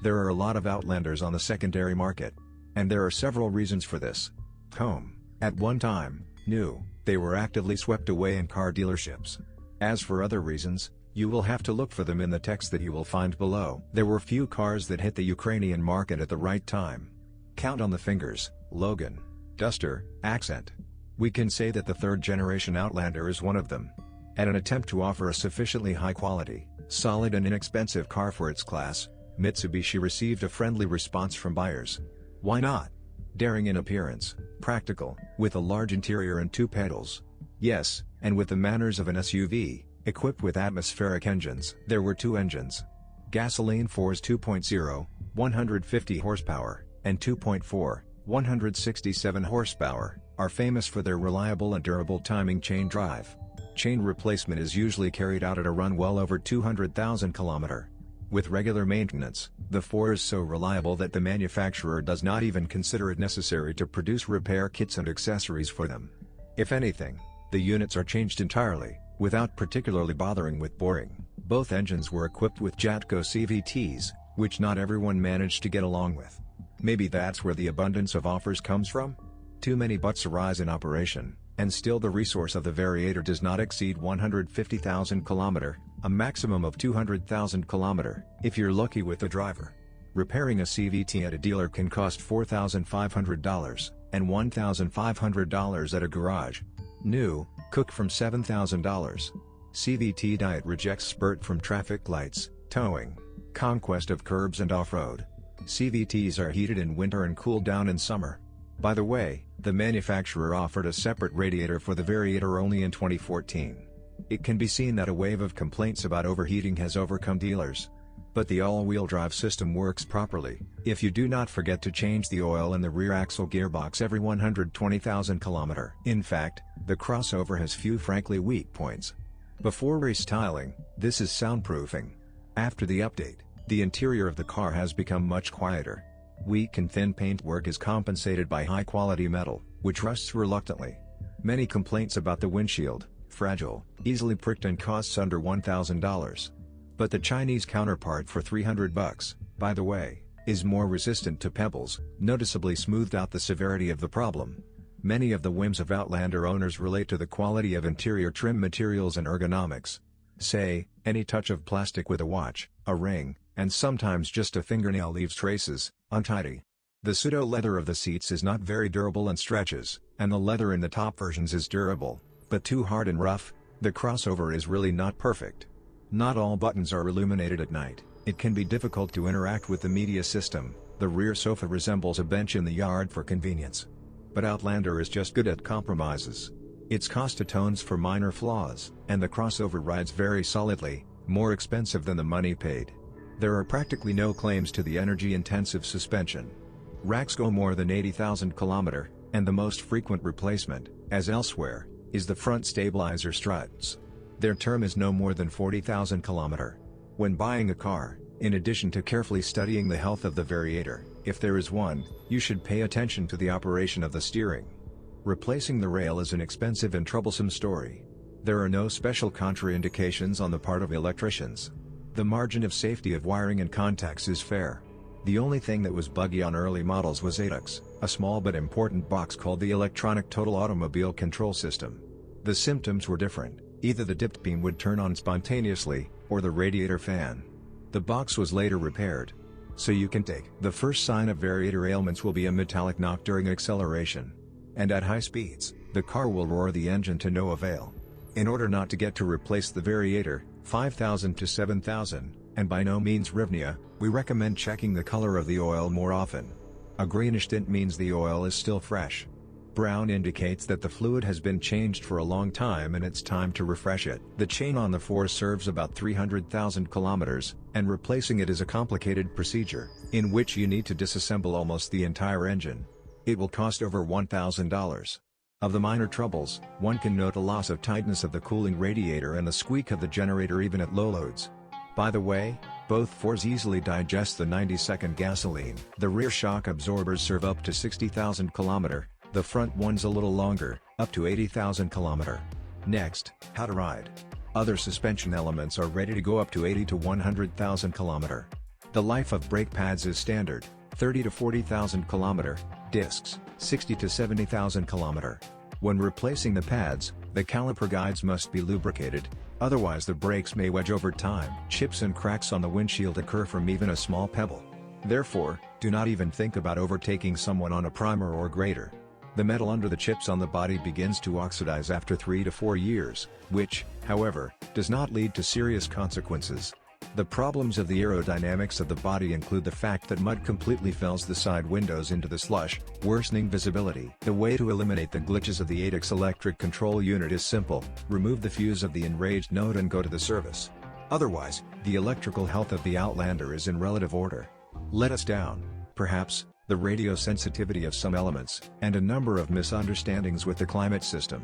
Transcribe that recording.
There are a lot of Outlanders on the secondary market. And there are several reasons for this. At one time, new, they were actively swept away in car dealerships. As for other reasons, you will have to look for them in the text that you will find below. There were few cars that hit the Ukrainian market at the right time. Count on the fingers: Logan, Duster, Accent. We can say that the third-generation Outlander is one of them. At an attempt to offer a sufficiently high-quality, solid and inexpensive car for its class, Mitsubishi received a friendly response from buyers. Why not? Daring in appearance, practical, with a large interior and 2 pedals. Yes, and with the manners of an SUV, equipped with atmospheric engines. There were 2 engines. Gasoline 4's 2.0, 150 horsepower, and 2.4, 167 horsepower, are famous for their reliable and durable timing chain drive. Chain replacement is usually carried out at a run well over 200,000 km. With regular maintenance, the 4 is so reliable that the manufacturer does not even consider it necessary to produce repair kits and accessories for them. If anything, the units are changed entirely, without particularly bothering with boring. Both engines were equipped with Jatco CVTs, which not everyone managed to get along with. Maybe that's where the abundance of offers comes from? Too many buts arise in operation, and still the resource of the Variator does not exceed 150,000 km, a maximum of 200,000 km, if you're lucky with the driver. Repairing a CVT at a dealer can cost $4,500, and $1,500 at a garage. New, cook from $7,000. CVT diet rejects spurt from traffic lights, towing, conquest of curbs and off-road. CVTs are heated in winter and cool down in summer. By the way, the manufacturer offered a separate radiator for the Variator only in 2014. It can be seen that a wave of complaints about overheating has overcome dealers. But the all-wheel drive system works properly, if you do not forget to change the oil in the rear axle gearbox every 120,000 km. In fact, the crossover has few frankly weak points. Before restyling, this is soundproofing. After the update, the interior of the car has become much quieter. Weak and thin paintwork is compensated by high-quality metal, which rusts reluctantly. Many complaints about the windshield: fragile, easily pricked and costs under $1,000. But the Chinese counterpart for $300, by the way, is more resistant to pebbles, noticeably smoothed out the severity of the problem. Many of the whims of Outlander owners relate to the quality of interior trim materials and ergonomics. Say, any touch of plastic with a watch, a ring, and sometimes just a fingernail leaves traces, untidy. The pseudo-leather of the seats is not very durable and stretches, and the leather in the top versions is durable, but too hard and rough. The crossover is really not perfect. Not all buttons are illuminated at night. It can be difficult to interact with the media system. The rear sofa resembles a bench in the yard for convenience. But Outlander is just good at compromises. Its cost atones for minor flaws, and the crossover rides very solidly, more expensive than the money paid. There are practically no claims to the energy-intensive suspension. Racks go more than 80,000 km, and the most frequent replacement, as elsewhere, is the front stabilizer struts. Their term is no more than 40,000 km. When buying a car, in addition to carefully studying the health of the Variator, if there is one, you should pay attention to the operation of the steering. Replacing the rail is an expensive and troublesome story. There are no special contraindications on the part of electricians. The margin of safety of wiring and contacts is fair. The only thing that was buggy on early models was ADAX, a small but important box called the Electronic Total Automobile Control System. The symptoms were different: either the dipped beam would turn on spontaneously, or the radiator fan. The box was later repaired. So you can take. The first sign of Variator ailments will be a metallic knock during acceleration. And at high speeds, the car will roar the engine to no avail. In order not to get to replace the Variator, 5,000 to 7,000, and by no means Rivnia, we recommend checking the color of the oil more often. A greenish tint means the oil is still fresh. Brown indicates that the fluid has been changed for a long time and it's time to refresh it. The chain on the 4 serves about 300,000 kilometers, and replacing it is a complicated procedure, in which you need to disassemble almost the entire engine. It will cost over $1,000. Of the minor troubles, one can note a loss of tightness of the cooling radiator and the squeak of the generator even at low loads. By the way, both 4s easily digest the 90-second gasoline. The rear shock absorbers serve up to 60,000 km, the front ones a little longer, up to 80,000 km. Next, how to ride. Other suspension elements are ready to go up to 80 to 100,000 km. The life of brake pads is standard, 30 to 40,000 km, discs, 60 to 70,000 km. When replacing the pads, the caliper guides must be lubricated, otherwise the brakes may wedge over time. Chips and cracks on the windshield occur from even a small pebble. Therefore, do not even think about overtaking someone on a primer or grader. The metal under the chips on the body begins to oxidize after 3 to 4 years, which, however, does not lead to serious consequences. The problems of the aerodynamics of the body include the fact that mud completely fills the side windows into the slush, worsening visibility. The way to eliminate the glitches of the ADAX electric control unit is simple: remove the fuse of the enraged node and go to the service. Otherwise, the electrical health of the Outlander is in relative order. Let us down, perhaps, the radio sensitivity of some elements, and a number of misunderstandings with the climate system.